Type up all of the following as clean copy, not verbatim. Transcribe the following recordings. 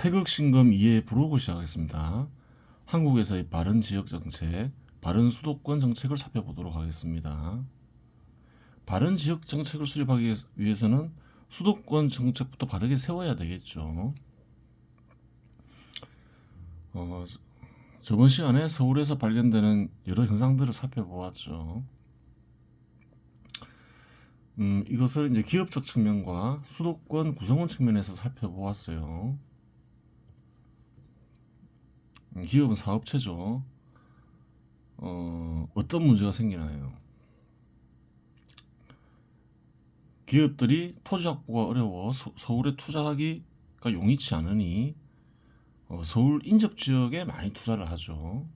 태극신검 2에 부록을 시작하겠습니다. 한국에서의 바른 지역 정책, 바른 수도권 정책을 살펴보도록 하겠습니다. 바른 지역 정책을 수립하기 위해서는 수도권 정책부터 바르게 세워야 되겠죠. 저번 시간에 서울에서 발견되는 여러 현상들을 살펴보았죠. 이것을 이제 기업적 측면과 수도권 구성원 측면에서 살펴보았어요. 기업은 사업체죠. 어떤 문제가 생기나요? 기업들이 토지 확보가 어려워 서울에 투자하기가 용이치 않으니 서울 인접 지역에 많이 투자를 하죠.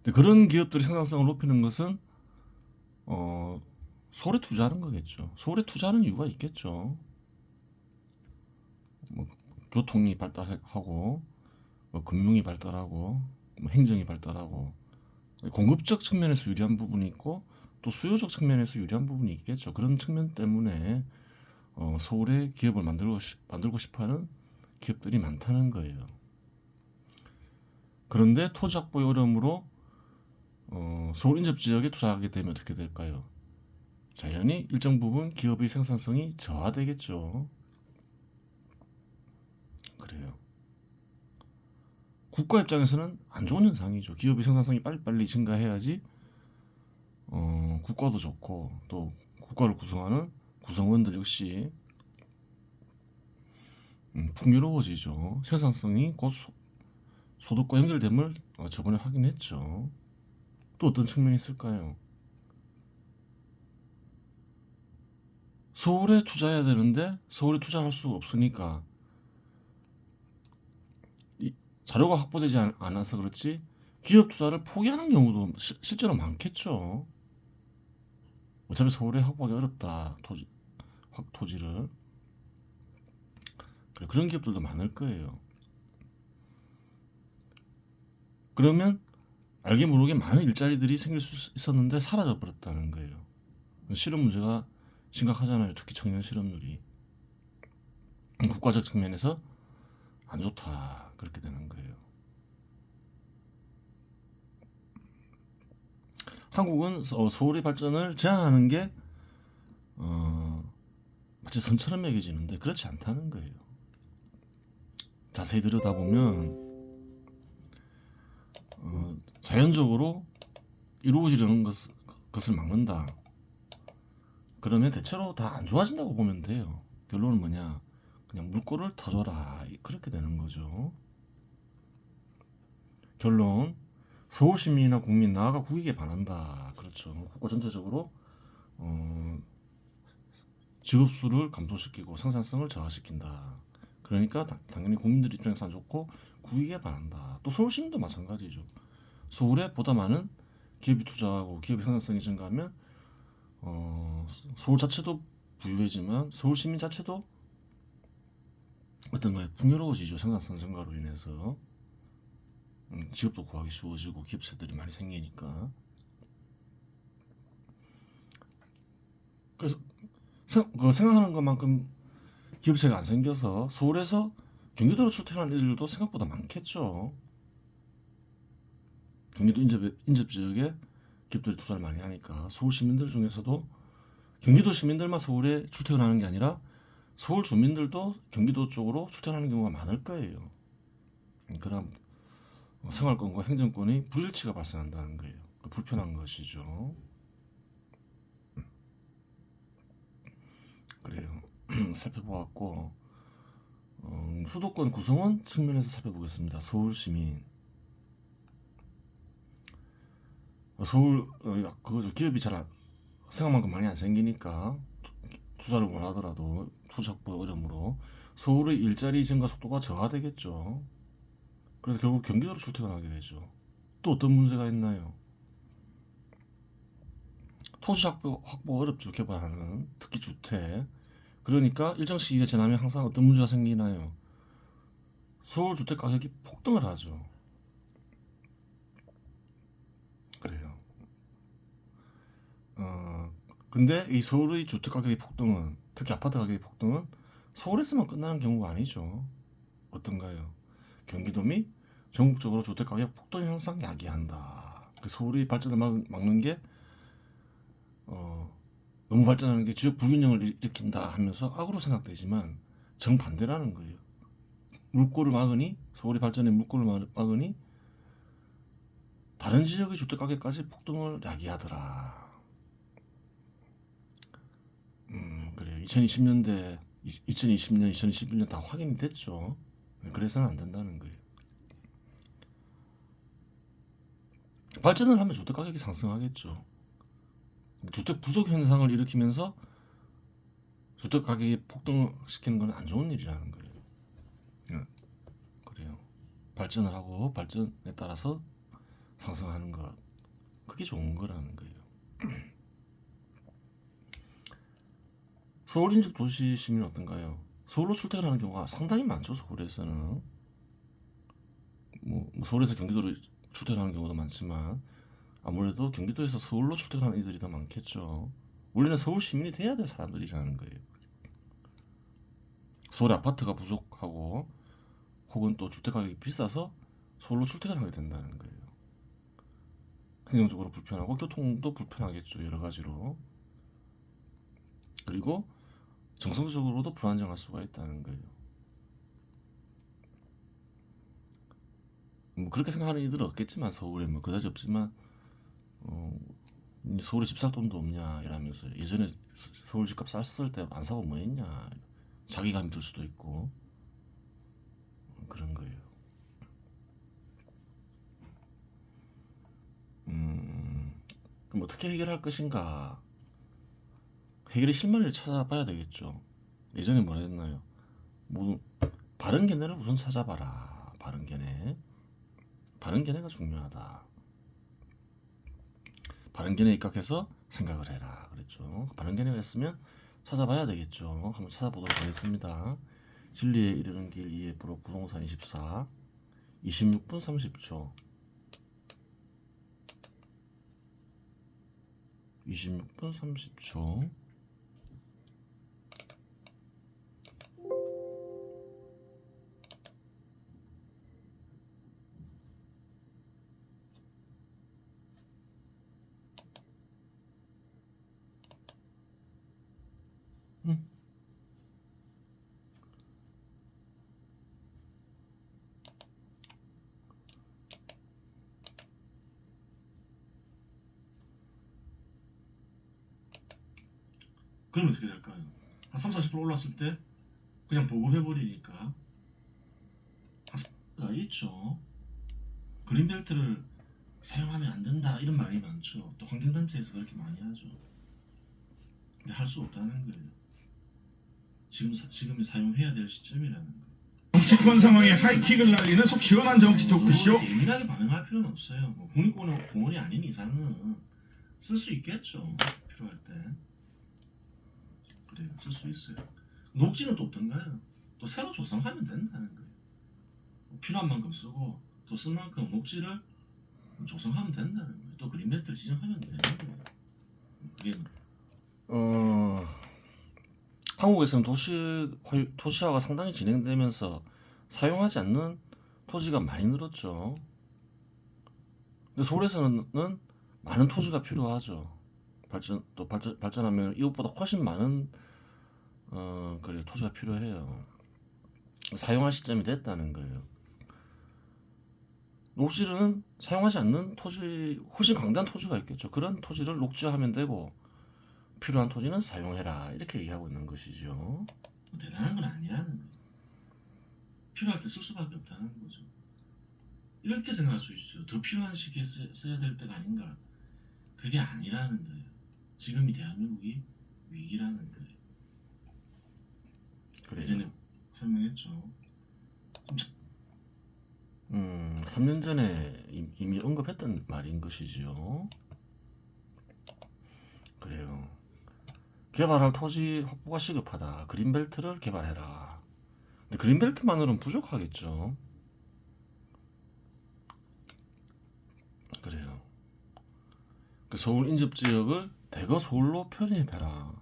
근데 그런 기업들이 생산성을 높이는 것은 서울에 투자하는 거겠죠. 서울에 투자하는 이유가 있겠죠. 뭐 교통이 발달하고 금융이 발달하고 행정이 발달하고 공급적 측면에서 유리한 부분이 있고 또 수요적 측면에서 유리한 부분이 있겠죠. 그런 측면 때문에 서울에 기업을 만들고 싶어하는 기업들이 많다는 거예요. 그런데 토지 확보의 어려움으로 서울 인접 지역에 투자하게 되면 어떻게 될까요? 자연히 일정 부분 기업의 생산성이 저하되겠죠. 그래요. 국가 입장에서는 안 좋은 현상이죠. 기업의 생산성이 빨리빨리 증가해야지 국가도 좋고 또 국가를 구성하는 구성원들 역시 풍요로워지죠. 생산성이 곧 소득과 연결됨을 저번에 확인했죠. 또 어떤 측면이 있을까요? 서울에 투자해야 되는데 서울에 투자할 수가 없으니까 자료가 확보되지 않아서 그렇지 기업 투자를 포기하는 경우도 실제로 많겠죠. 어차피 서울에 확보하기 어렵다. 토지를. 그런 기업들도 많을 거예요. 그러면 알게 모르게 많은 일자리들이 생길 수 있었는데 사라져 버렸다는 거예요. 실업 문제가 심각하잖아요. 특히 청년 실업률이. 국가적 측면에서 안 좋다. 그렇게 되는 거예요. 한국은 서울의 발전을 제한하는 게 마치 선처럼 여겨지는데 그렇지 않다는 거예요. 자세히 들여다보면 자연적으로 이루어지려는 것을 막는다. 그러면 대체로 다 안 좋아진다고 보면 돼요. 결론은 뭐냐? 그냥 물꼬를 터줘라. 그렇게 되는 거죠. 결론, 서울 시민이나 국민, 나아가 국익에 반한다. 그렇죠. 국가 전체적으로 직업수를 감소시키고 생산성을 저하시킨다. 그러니까 당연히 국민들 입장에서 안 좋고 국익에 반한다. 또 서울 시민도 마찬가지죠. 서울에 보다 많은 기업이 투자하고 기업의 생산성이 증가하면 서울 자체도 부유해지만 서울 시민 자체도 어떤가요? 풍요로워지죠. 생산성 증가로 인해서 직업도 구하기 쉬워지고 기업체들이 많이 생기니까. 그래서 생각하는 것만큼 기업체가 안 생겨서 서울에서 경기도로 출퇴근하는 일들도 생각보다 많겠죠. 경기도 인접 지역에 기업들이 투자를 많이 하니까 서울 시민들 중에서도 경기도 시민들만 서울에 출퇴근하는 게 아니라 서울 주민들도 경기도 쪽으로 출퇴근하는 경우가 많을 거예요. 그럼 생활권과 행정권의 불일치가 발생한다는 거예요. 불편한 것이죠. 그래요. 살펴보았고 수도권 구성원 측면에서 살펴보겠습니다. 서울 시민. 서울 그거죠. 기업이 잘 생각만큼 많이 안 생기니까 투자를 원하더라도 투자 확보 어려움으로 서울의 일자리 증가 속도가 저하되겠죠. 그래서 결국 경기도로 출퇴근하게 되죠. 또 어떤 문제가 있나요? 토지 확보 어렵죠. 개발하는 특히 주택. 그러니까 일정 시기가 지나면 항상 어떤 문제가 생기나요? 서울 주택 가격이 폭등을 하죠. 그래요. 근데 이 서울의 주택 가격의 폭등은 특히 아파트 가격의 폭등은 서울에서만 끝나는 경우가 아니죠. 어떤가요? 경기도 및 전국적으로 주택가격 폭등 현상 야기한다. 서울이 발전을 막는 게 너무 발전하는 게 지역 불균형을 일으킨다 하면서 악으로 생각되지만 정반대라는 거예요. 물꼬를 막으니 서울이 발전의 물꼬를 막으니 다른 지역의 주택가격까지 폭등을 야기하더라. 그래요. 2020년, 2021년 다 확인이 됐죠. 그래서는 안 된다는 거예요. 발전을 하면 주택가격이 상승하겠죠. 주택 부족 현상을 일으키면서 주택가격이 폭등시키는 건 안 좋은 일이라는 거예요. 그래요. 발전을 하고 발전에 따라서 상승하는 것, 그게 좋은 거라는 거예요. 서울 인접 도시 시민은 어떤가요? 서울로 출퇴근하는 경우가 상당히 많죠. 서울에서는 뭐 서울에서 경기도로 출퇴근하는 경우도 많지만 아무래도 경기도에서 서울로 출퇴근하는 이들이 더 많겠죠. 원래는 서울 시민이 돼야 될 사람들이라는 거예요. 서울에 아파트가 부족하고 혹은 또 주택가격이 비싸서 서울로 출퇴근하게 된다는 거예요. 행정적으로 불편하고 교통도 불편하겠죠. 여러 가지로. 그리고 정서적으로도 불안정할 수가 있다는 거예요. 뭐 그렇게 생각하는 이들은 없겠지만 서울에 뭐 그다지 없지만 서울에 집 살 돈도 없냐 이러면서 예전에 서울 집값 쌌을 때 안 사고 뭐 했냐 자기감이 들 수도 있고 그런 거예요. 그럼 어떻게 해결할 것인가? 해결의 실마리를 찾아봐야 되겠죠. 예전에 뭐라 했나요? 뭐 바른 견해를 우선 찾아봐라. 바른 견해가 중요하다. 바른 견해에 입각해서 생각을 해라 그랬죠. 바른 견해가 있으면 찾아봐야 되겠죠. 한번 찾아보도록 하겠습니다. 진리에 이르는 길 2의 부동산 24 26분 30초 26분 30초 그럼 어떻게 될까요? 한 3, 40% 올랐을 때 그냥 보급해버리니까 가 있죠. 그린벨트를 사용하면 안 된다 이런 말이 많죠. 또 환경단체에서 그렇게 많이 하죠. 근데 할 수 없다는 거예요. 지금이 사용해야 될 시점이라는 거예요. 정치권 상황에 하이킥을 날리는 속 시원한 정치 토크쇼. 예민하게 반응할 필요는 없어요. 뭐 국립공원이 아닌 이상은 쓸 수 있겠죠. 필요할 때. 그래요. 쓸 수 있어요. 녹지는 또 어떤가요? 또 새로 조성하면 된다는 거예요. 필요한 만큼 쓰고 또 쓴 만큼 녹지를 조성하면 된다는 거예요. 또 그린벨트를 지정하면 되는 거예요. 그게 한국에서는 도시화가 상당히 진행되면서 사용하지 않는 토지가 많이 늘었죠. 근데 서울에서는 많은 토지가 필요하죠. 발전하면 이것보다 훨씬 많은 토지가 필요해요. 사용할 시점이 됐다는 거예요. 녹지는 사용하지 않는 토지, 훨씬 강대한 토지가 있겠죠. 그런 토지를 녹지하면 되고 필요한 토지는 사용해라 이렇게 얘기하고 있는 것이죠. 대단한 건 아니라는 거예요. 필요할 때 쓸 수밖에 없다는 거죠. 이렇게 생각할 수 있죠. 더 필요한 시기에 써야 될 때가 아닌가. 그게 아니라는 거예요. 지금이 대한민국이 위기라는 거예요. 예전에 설명했죠. 3년 전에 이미 언급했던 말인 것이죠. 그래요. 개발할 토지 확보가 시급하다. 그린벨트를 개발해라. 근데 그린벨트만으로는 부족하겠죠. 그래요. 그 서울 인접지역을 대거 서울로 편입해라.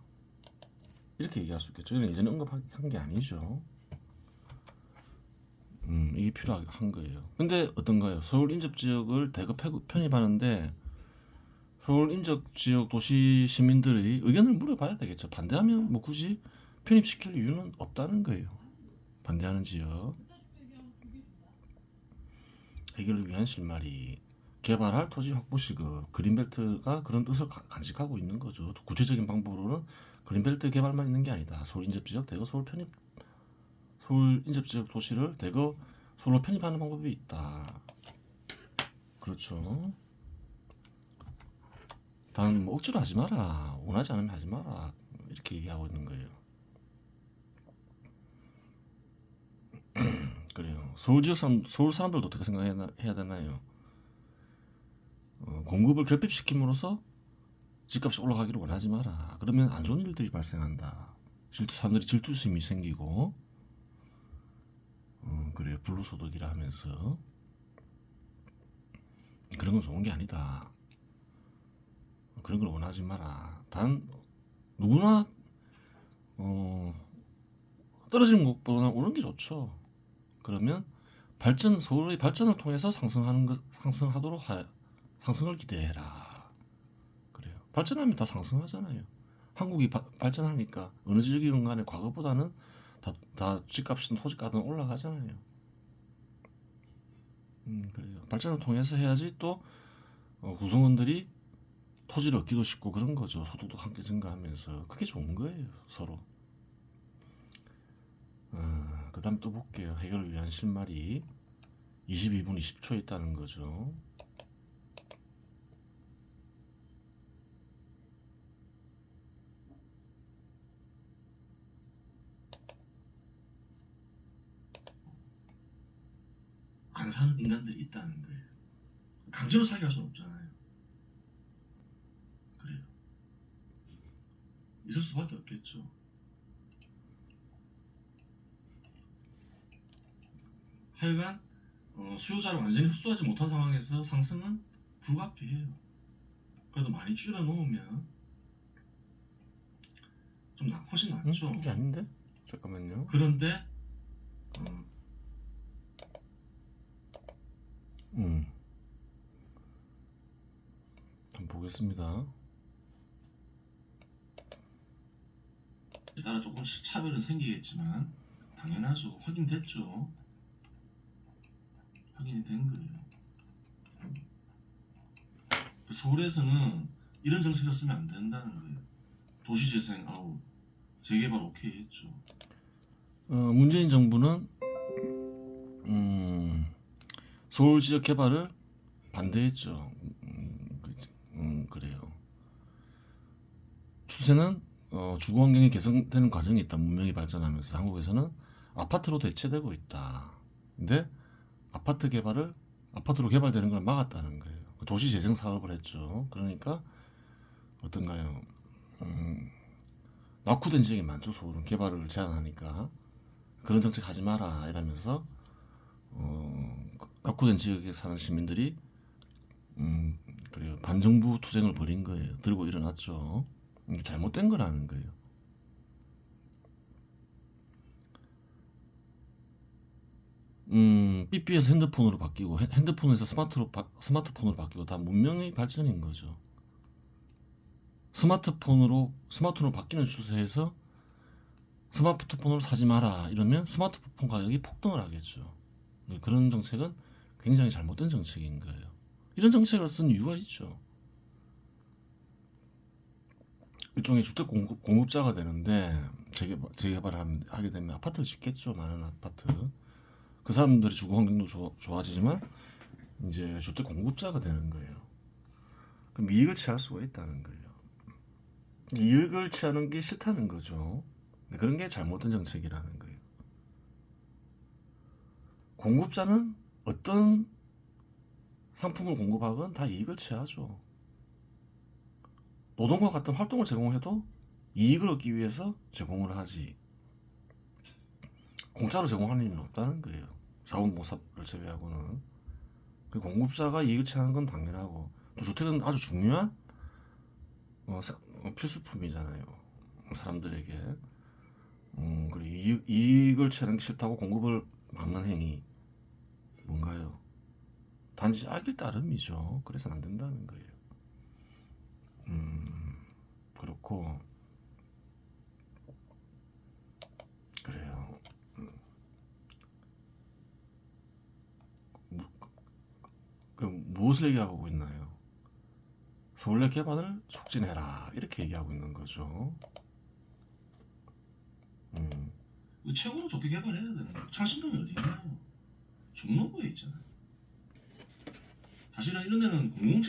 이렇게 얘기할 수 있겠죠. 이건 예전에 언급한 게 아니죠. 이게 필요한 거예요. 근데 어떤가요? 서울 인접 지역을 대거 편입하는데 서울 인접 지역 도시 시민들의 의견을 물어봐야 되겠죠. 반대하면 뭐 굳이 편입시킬 이유는 없다는 거예요. 반대하는 지역 해결을 위한 실마리, 개발할 토지 확보 시급, 그린벨트가 그런 뜻을 간직하고 있는 거죠. 구체적인 방법으로는 그린벨트 개발만 있는 게 아니다. 서울 인접 지역 대거 서울 인접 지역 도시를 대거 서울로 편입하는 방법이 있다. 그렇죠. 단 뭐 억지로 하지 마라. 원하지 않으면 하지 마라. 이렇게 얘기하고 있는 거예요. 그래요. 서울 사람들도 어떻게 생각해야 되나요? 공급을 결핍시킴으로써 집값이 올라가기를 원하지 마라. 그러면 안 좋은 일들이 발생한다. 사람들이 질투심이 생기고, 그래요. 불로소득이라 하면서 그런 건 좋은 게 아니다. 그런 걸 원하지 마라. 단 누구나 떨어지는 것보다 오른 게 좋죠. 그러면 서울의 발전을 통해서 상승하도록 상승을 기대해라. 그래요. 발전하면 다 상승하잖아요. 한국이 발전하니까 어느 지역이든 간에 과거보다는 다 집값이든 토지값은 올라가잖아요. 그래요. 발전을 통해서 해야지 또 구성원들이 토지를 얻기도 쉽고 그런 거죠. 소득도 함께 증가하면서 그게 좋은 거예요. 서로. 그 다음 또 볼게요. 해결을 위한 실마리 22분 20초에 있다는 거죠. 안 사는 인간들이 있다는 거예요. 강제로 사게 할 수는 없잖아요. 그래요. 있을 수밖에 없겠죠. 하여간 수요자를 완전히 흡수하지 못한 상황에서 상승은 불가피해요. 그래도 많이 줄여놓으면 좀 훨씬 낫죠. 이게 아닌데? 잠깐만요. 그런데 한번 보겠습니다. 따라 조금씩 차별은 생기겠지만 당연하죠. 확인됐죠. 확인이 된 거예요. 서울에서는 이런 정책이었으면 안 된다는 거예요. 도시재생 아웃, 재개발 오케이 했죠. 문재인 정부는 서울 지역 개발을 반대했죠. 그래요. 추세는 주거 환경이 개선되는 과정이 있다. 문명이 발전하면서 한국에서는 아파트로 대체되고 있다. 근데 아파트로 개발되는 걸 막았다는 거예요. 도시 재생 사업을 했죠. 그러니까 어떤가요? 낙후된 지역이 많죠. 서울은 개발을 제한하니까 그런 정책 하지 마라 이러면서 낙후된 지역에 사는 시민들이 그래요. 반정부 투쟁을 벌인 거예요. 들고 일어났죠. 이게 잘못된 거라는 거예요. 삐삐에서 핸드폰으로 바뀌고 핸드폰에서 스마트폰으로 바뀌고 다 문명의 발전인 거죠. 스마트폰으로 바뀌는 추세에서 스마트폰을 사지 마라 이러면 스마트폰 가격이 폭등을 하겠죠. 그런 정책은 굉장히 잘못된 정책인 거예요. 이런 정책을 쓴 이유가 있죠. 일종의 주택 공급자가 되는데 재개발을 하게 되면 아파트를 짓겠죠. 많은 아파트. 그 사람들이 주거 환경도 좋아지지만 이제 주택 공급자가 되는 거예요. 그럼 이익을 취할 수가 있다는 거예요. 이익을 취하는 게 싫다는 거죠. 그런 게 잘못된 정책이라는 거예요. 공급자는 어떤 상품을 공급하건 다 이익을 취하죠. 노동과 같은 활동을 제공해도 이익을 얻기 위해서 제공을 하지 공짜로 제공하는 일은 없다는 거예요. 자원봉사를 제외하고는. 그 공급자가 이익을 취하는 건 당연하고 또 주택은 아주 중요한 필수품이잖아요. 사람들에게. 이익을 취하는 게 싫다고 공급을 막는 행위 뭔가요? 단지 악일 따름이죠. 그래서는 안 된다는 거예요. 그렇고 그래요. 그럼 무엇을 얘기하고 있나요? 서울내 개발을 촉진해라 이렇게 얘기하고 있는 거죠. 최고로 좋게 개발해야 되는 거예요. 창신동이 어디냐? 종로구에 있잖아요. 사실은 이런 데는 공공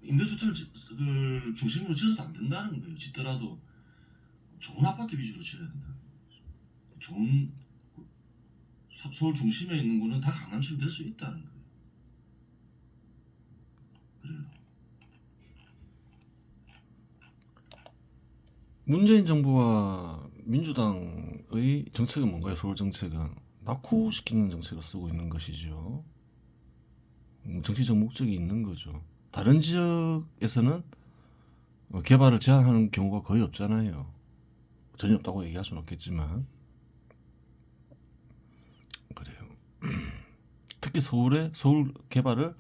임대주택을 중심으로 지어서도 안 된다는 거예요. 짓더라도 좋은 아파트 위주로 지어야 된다. 좋은 서울 중심에 있는 거는 다 강남처럼 될 수 있다는 거예요. 그래요. 문재인 정부와 민주당의 정책은 뭔가요? 서울 정책은 낙후시키는 정책을 쓰고 있는 것이죠. 정치적 목적이 있는 거죠. 다른 지역에서는 개발을 제한하는 경우가 거의 없잖아요. 전혀 없다고 얘기할 수는 없겠지만 그래요. 특히 서울 개발을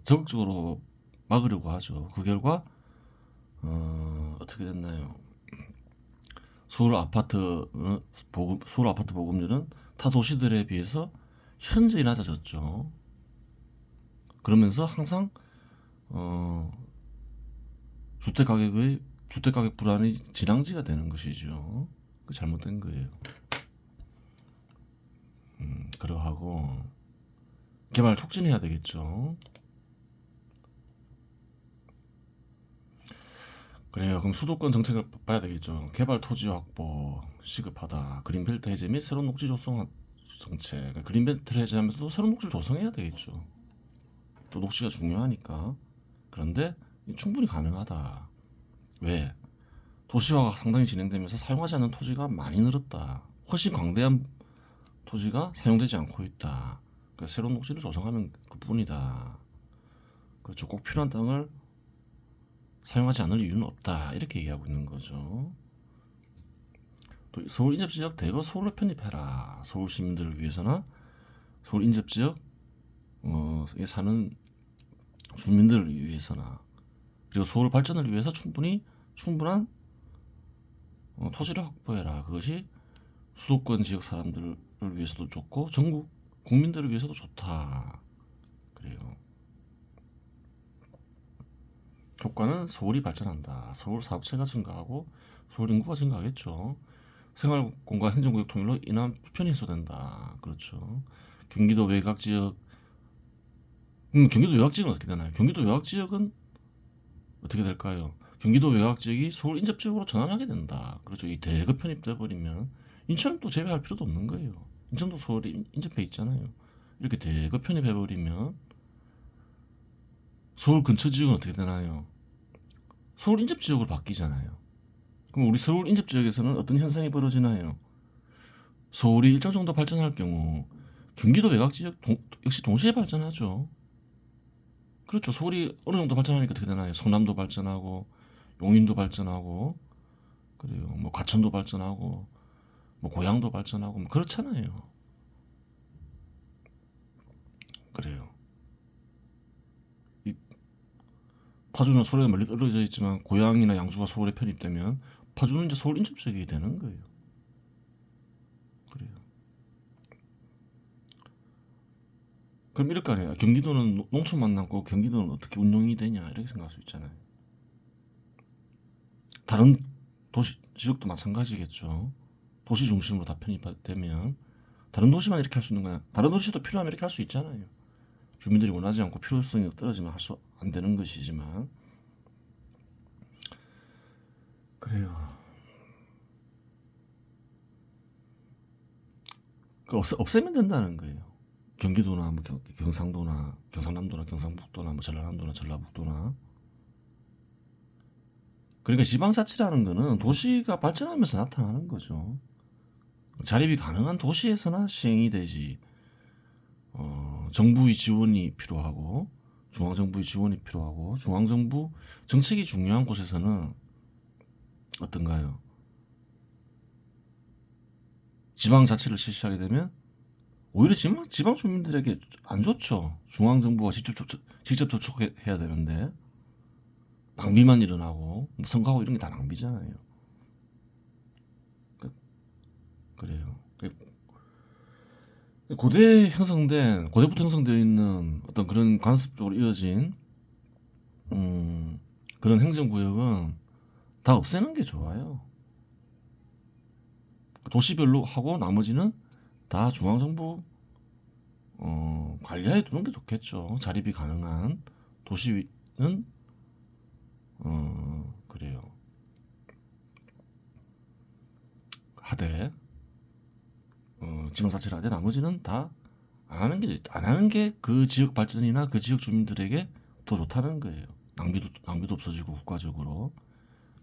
적극적으로 막으려고 하죠. 그 결과 어떻게 됐나요? 서울 아파트 보급률은 타 도시들에 비해서 현저히 낮아졌죠. 그러면서 항상 주택 가격 불안이 진앙지가 되는 것이죠. 그 잘못된 거예요. 그러하고 개발 촉진해야 되겠죠. 그래요. 그럼 수도권 정책을 봐야 되겠죠. 개발 토지 확보 시급하다. 그린벨트 해제 및 새로운 녹지 조성 정책. 그린벨트를 해제하면서도 새로운 녹지를 조성해야 되겠죠. 또 녹지가 중요하니까. 그런데 충분히 가능하다. 왜? 도시화가 상당히 진행되면서 사용하지 않는 토지가 많이 늘었다. 훨씬 광대한 토지가 사용되지 않고 있다. 그러니까 새로운 녹지를 조성하면 그뿐이다. 그렇죠. 꼭 필요한 땅을 사용하지 않을 이유는 없다. 이렇게 얘기하고 있는 거죠. 또 서울 인접지역 대거 서울로 편입해라. 서울 시민들을 위해서나 서울 인접지역에 사는 주민들을 위해서나 그리고 서울 발전을 위해서 충분한 토지를 확보해라. 그것이 수도권 지역 사람들을 위해서도 좋고 전국 국민들을 위해서도 좋다. 그래요. 효과는 서울이 발전한다. 서울 사업체가 증가하고 서울 인구가 증가하겠죠. 생활공간 행정구역 통일로 인한 불편이 해소된다. 그렇죠. 경기도 외곽 지역 경기도 외곽 지역은 어떻게 되나요? 경기도 외곽 지역은 어떻게 될까요? 경기도 외곽 지역이 서울 인접 지역으로 전환하게 된다. 그렇죠. 이 대거 편입돼 버리면 인천은 또 제외할 필요도 없는 거예요. 인천도 서울에 인접해 있잖아요. 이렇게 대거 편입해 버리면 서울 근처 지역은 어떻게 되나요? 서울 인접 지역으로 바뀌잖아요. 그럼 우리 서울 인접 지역에서는 어떤 현상이 벌어지나요? 서울이 일정 정도 발전할 경우 경기도 외곽 지역 역시 동시에 발전하죠. 그렇죠. 서울이 어느 정도 발전하니까 어떻게 되나요? 성남도 발전하고 용인도 발전하고 그래요. 뭐 과천도 발전하고 뭐 고양도 발전하고 뭐 그렇잖아요. 그래요. 파주는 서울에 멀리 떨어져 있지만 고양이나 양주가 서울에 편입되면 파주는 이제 서울 인접 지역이 되는 거예요. 그래요. 그럼 이럴 거 아니에요. 경기도는 농촌만 남고 경기도는 어떻게 운영이 되냐 이렇게 생각할 수 있잖아요. 다른 도시 지역도 마찬가지겠죠. 도시 중심으로 다 편입되면 다른 도시만 이렇게 할 수 있는 거야. 다른 도시도 필요하면 이렇게 할 수 있잖아요. 주민들이 원하지 않고 필요성이 떨어지면 할 수 안 되는 것이지만 그래요. 없애면 된다는 거예요. 경기도나 뭐 경상도나 경상남도나 경상북도나 뭐 전라남도나 전라북도나 그러니까 지방자치라는 거는 도시가 발전하면서 나타나는 거죠. 자립이 가능한 도시에서나 시행이 되지. 정부의 지원이 필요하고 중앙정부의 지원이 필요하고 중앙정부 정책이 중요한 곳에서는 어떤가요? 지방자치를 실시하게 되면 오히려 지방 주민들에게 안 좋죠. 중앙정부가 직접 접촉해야 되는데 낭비만 일어나고 선거하고 이런 게 다 낭비잖아요. 그래요. 고대부터 형성되어 있는 어떤 그런 관습적으로 이어진 그런 행정구역은 다 없애는 게 좋아요. 도시별로 하고 나머지는 다 중앙정부 관리하에 두는 게 좋겠죠. 자립이 가능한 도시는 그래요. 하되 지방자치를 하되 나머지는 다 안 하는 게 그 지역 발전이나 그 지역 주민들에게 더 좋다는 거예요. 낭비도 없어지고 국가적으로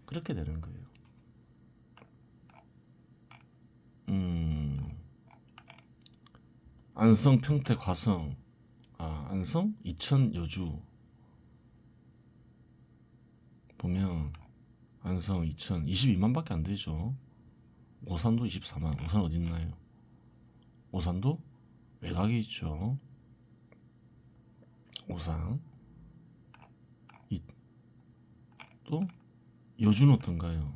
그렇게 되는 거예요. 안성, 평택, 화성, 안성, 이천, 여주 보면 안성, 이천 22만밖에 안 되죠. 오산도 24만. 오산 어디 있나요? 오산도 외곽에 있죠. 오산. 또 여주는 어떤가요?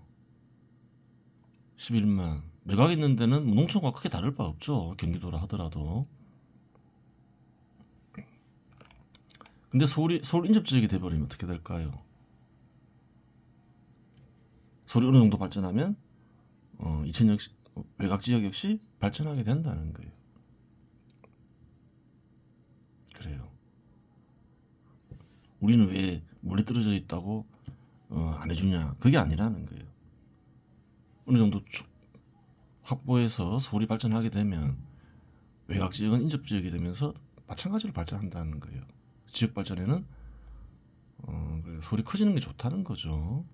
11만. 외곽에 있는 데는 농촌과 크게 다를 바 없죠. 경기도라 하더라도. 근데 서울 인접 지역이 돼버리면 어떻게 될까요? 서울이 어느 정도 발전하면 이천 역시 외곽 지역 역시 발전하게 된다는 거예요. 그래요. 우리는 왜 멀리 떨어져 있다고 안 해주냐? 그게 아니라는 거예요. 어느 정도 확보해서 서울이 발전하게 되면 외곽 지역은 인접 지역이 되면서 마찬가지로 발전한다는 거예요. 지역 발전에는 서울이 커지는 게 좋다는 거죠.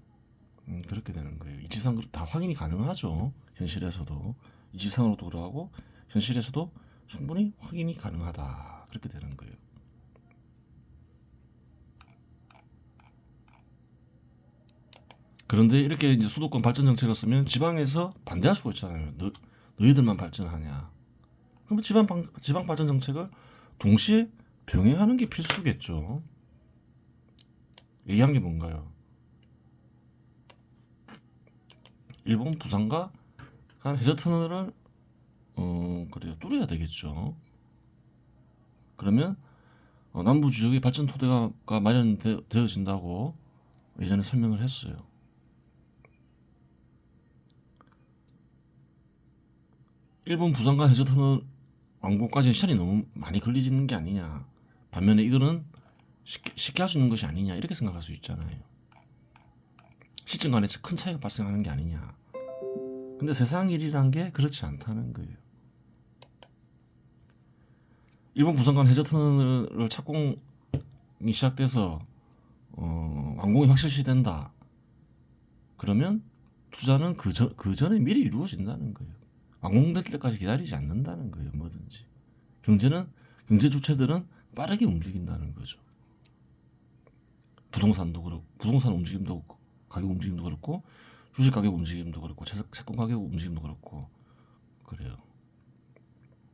그렇게 되는 거예요. 이지상으로 다 확인이 가능하죠. 현실에서도 이지상으로도 그러하고 현실에서도 충분히 확인이 가능하다. 그렇게 되는 거예요. 그런데 이렇게 이제 수도권 발전 정책을 쓰면 지방에서 반대할 수가 있잖아요. 너희들만 발전하냐? 그럼 지방 발전 정책을 동시에 병행하는 게 필수겠죠. 얘기한 게 뭔가요? 일본 부산과 해저 터널을 그래요. 뚫어야 되겠죠. 그러면 남부 지역의 발전 토대가 마련되어진다고 예전에 설명을 했어요. 일본 부산과 해저 터널 완공까지 시간이 너무 많이 걸리지는 게 아니냐. 반면에 이거는 쉽게 할 수 있는 것이 아니냐 이렇게 생각할 수 있잖아요. 시점 간에 큰 차이가 발생하는 게 아니냐. 근데 세상 일이란 게 그렇지 않다는 거예요. 일본 부산간 해저터널을 착공이 시작돼서 완공이 확실시된다. 그러면 투자는 그 전에 미리 이루어진다는 거예요. 완공될 때까지 기다리지 않는다는 거예요. 뭐든지. 경제 주체들은 빠르게 움직인다는 거죠. 부동산도 그렇고, 부동산 움직임도 가격 움직임도 그렇고, 주식 가격 움직임도 그렇고, 채권 가격 움직임도 그렇고, 그래요.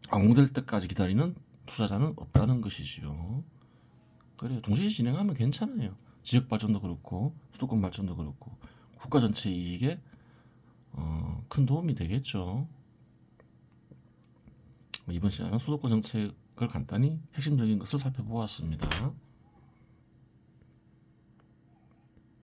완공될 때까지 기다리는 투자자는 없다는 것이지요. 그래요. 동시에 진행하면 괜찮아요. 지역 발전도 그렇고, 수도권 발전도 그렇고, 국가 전체 이익에 큰 도움이 되겠죠. 이번 시간은 수도권 정책을 간단히 핵심적인 것을 살펴보았습니다.